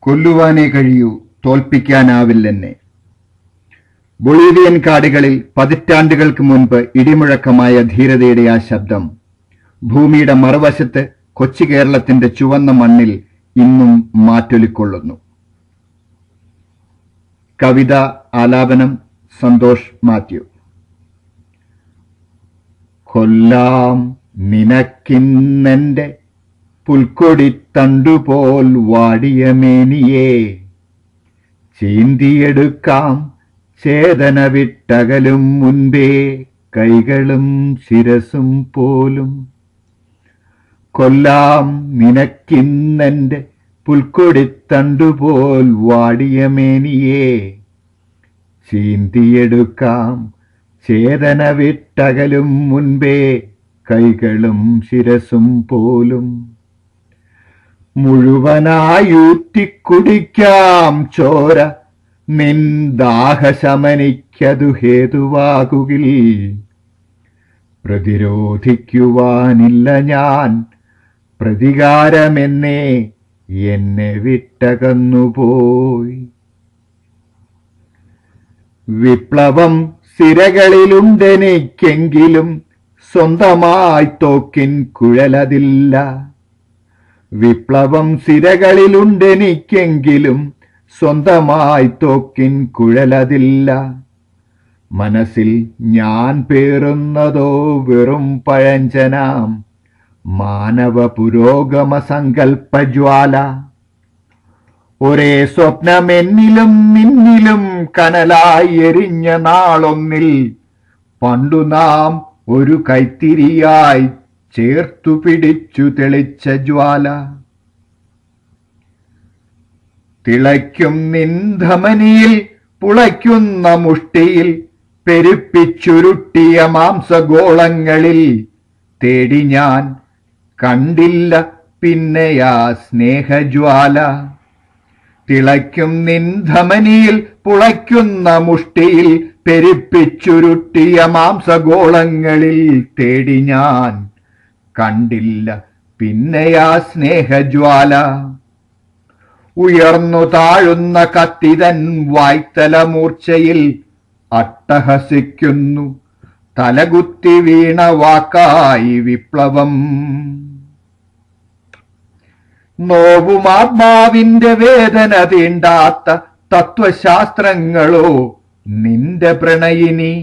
കൊല്ലുവാനേ കഴിയൂ, തോൽപ്പിക്കാനാവില്ലെന്നെ. ബൊളീവിയൻ കാടുകളിൽ പതിറ്റാണ്ടുകൾക്ക് മുൻപ് ഇടിമുഴക്കമായ ധീരതയുടെ ആ ശബ്ദം ഭൂമിയുടെ മറുവശത്ത് കൊച്ചു കേരളത്തിന്റെ ചുവന്ന മണ്ണിൽ ഇന്നും മാറ്റൊലിക്കൊള്ളുന്നു. കവിത ആലാപനം സന്തോഷ് മാത്യു. കൊല്ലാം നിനക്കിന്നെന്റെ പുൽക്കൊടിത്തണ്ടുപോൽ വാടിയ മേനിയെ, ചീന്തിയെടുക്കാം ചേതന വിട്ടകലും മുൻപേ കൈകളും ശിരസും പോലും. കൊല്ലാം നിനക്കിന്നെന്റെ പുൽക്കൊടിത്തണ്ടുപോൽ വാടിയ മേനിയെ, ചീന്തിയെടുക്കാം ചേതന വിട്ടകലും മുൻപേ കൈകളും ശിരസും പോലും. മുഴുവനായൂറ്റിക്കുടിക്കാം ചോര നിൻ ദാഹശമനിക്കതു ഹേതുവാകുകിൽ. പ്രതിരോധിക്കുവാനില്ല ഞാൻ, പ്രതികാരമെന്നേ എന്നെ വിട്ടകന്നുപോയി. വിപ്ലവം സിരകളിലുണ്ടെനിക്കെങ്കിലും സ്വന്തമായി തോക്കിൻ കുഴലതില്ല. വിപ്ലവം സിരകളിലുണ്ടെനിക്കെങ്കിലും സ്വന്തമായി തോക്കിൻ കുഴലതില്ല. മനസ്സിൽ ഞാൻ പേറുന്നതോ വെറും പഴഞ്ചനാം മാനവ പുരോഗമ സങ്കൽപ്പജ്വാല. ഒരേ സ്വപ്നമെന്നിലും നിന്നിലും കനലായി എരിഞ്ഞ നാളൊന്നിൽ പണ്ടു നാം ഒരു കൈത്തിരിയായി ചേർത്തു പിടിച്ചു തെളിച്ച ജ്വാല. തിളയ്ക്കും നിൻ ധമനിയിൽ പുളയ്ക്കുന്ന മുഷ്ടിയിൽ പെരുപ്പിച്ചുരുട്ടിയ മാംസഗോളങ്ങളിൽ തേടി ഞാൻ കണ്ടില്ല പിന്നെയാ സ്നേഹജ്വാല. തിളയ്ക്കും നിൻ ധമനിയിൽ പുളയ്ക്കുന്ന മുഷ്ടിയിൽ പെരുപ്പിച്ചുരുട്ടിയ മാംസഗോളങ്ങളിൽ തേടി ഞാൻ കണ്ടില്ല പിന്നെയാ സ്നേഹജ്വാല. ഉയർന്നു താഴുന്ന കത്തിതൻ വായ്ത്തലമൂർച്ചയിൽ അട്ടഹസിക്കുന്നു തലകുത്തി വീണ വാക്കായി വിപ്ലവം. നോവുമാത്മാവിന്റെ വേദന തീണ്ടാത്ത തത്വശാസ്ത്രങ്ങളോ നിന്റെ പ്രണയിനി.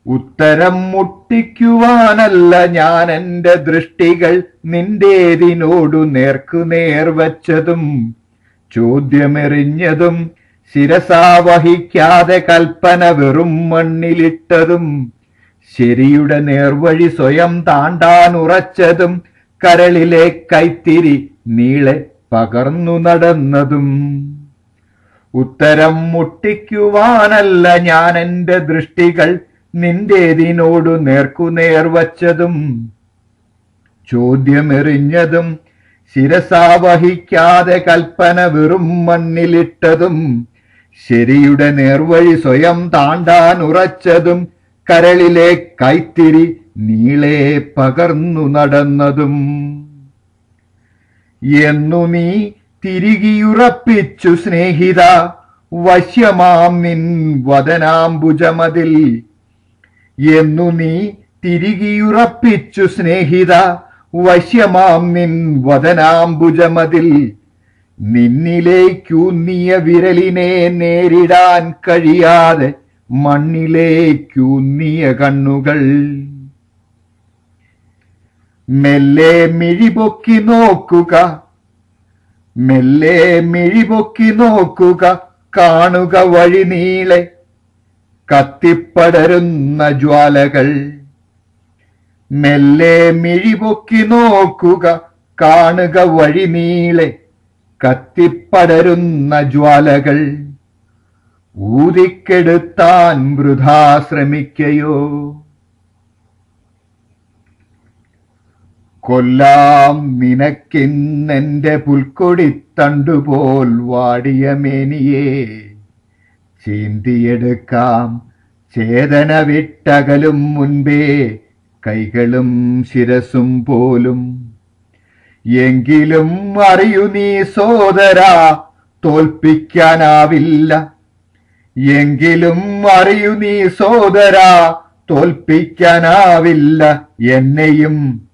ഉത്തരം മുട്ടിക്കുവാനല്ല ഞാൻ എന്റെ ദൃഷ്ടികൾ നിന്റേതിനോടു നേർക്കുനേർ വച്ചതും ചോദ്യമെറിഞ്ഞതും ശിരസാവഹിക്കാതെ കൽപ്പന വെറും മണ്ണിലിട്ടതും ശരിയുടെ നേർവഴി സ്വയം താണ്ടാൻ ഉറച്ചതും കരളിലെ കൈത്തിരി നീളെ പകർന്നു നടന്നതും. ഉത്തരം മുട്ടിക്കുവാനല്ല ഞാൻ എന്റെ ദൃഷ്ടികൾ നിന്റേതിനോടു നേർക്കുനേർ വച്ചതും ചോദ്യമെറിഞ്ഞതും ശിരസാവഹിക്കാതെ കൽപ്പന വെറും മണ്ണിലിട്ടതും ശരിയുടെ നേർവഴി സ്വയം താണ്ടാൻ ഉറച്ചതും കരളിലെ കൈത്തിരി നീളെ പകർന്നു നടന്നതും. എന്നു നീ തിരികിയുറപ്പിച്ചു സ്നേഹിത വശ്യമാം നിൻ വദനാംബുജമതിൽ. എന്നു നീ തിരികിയുറപ്പിച്ചു സ്നേഹിത വശ്യമാം നിൻ വദനാംബുജമതിൽ. നിന്നിലേക്കൂന്നിയ വിരലിനെ നേരിടാൻ കഴിയാതെ മണ്ണിലേക്കൂന്നിയ കണ്ണുകൾ. മെല്ലെ മിഴിപൊക്കി നോക്കുക, മെല്ലെ മിഴിപൊക്കി നോക്കുക, കാണുക വഴി നീളെ കത്തിപ്പടരുന്ന ജ്വാലകൾ. മെല്ലെ മിഴിപൊക്കി നോക്കുക, കാണുക വഴി നീളെ കത്തിപ്പടരുന്ന ജ്വാലകൾ. ഊതിക്കെടുത്താൻ വൃഥാ ശ്രമിക്കയോ. കൊല്ലാം നിനക്കിന്നെന്റെ പുൽക്കൊടിത്തണ്ടുപോൽ വാടിയ മേനിയെ, ചീന്തിയെടുക്കാം ചേതന വിട്ടകലും മുൻപേ കൈകളും ശിരസും പോലും. എങ്കിലും അറിയൂ നീ സോദരാ തോൽപ്പിക്കാനാവില്ല. എങ്കിലും അറിയൂ നീ സോദരാ തോൽപ്പിക്കാനാവില്ല എന്നെയും.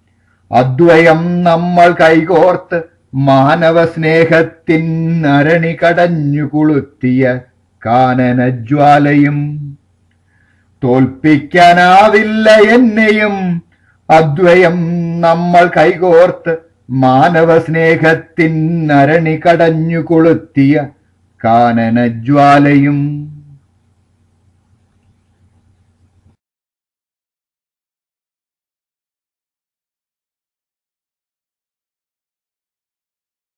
അദ്വയം നമ്മൾ കൈകോർത്ത് മാനവ സ്നേഹത്തിൻ അരണി കടഞ്ഞു കൊളുത്തിയ കാനനജ്വാലയും. തോൽപ്പിക്കാനാവില്ല എന്നെയും. അദ്വയം നമ്മൾ കൈകോർത്ത് മാനവ സ്നേഹത്തിൻ അരണി കടഞ്ഞു കൊളുത്തിയ കാനനജ്വാലയും.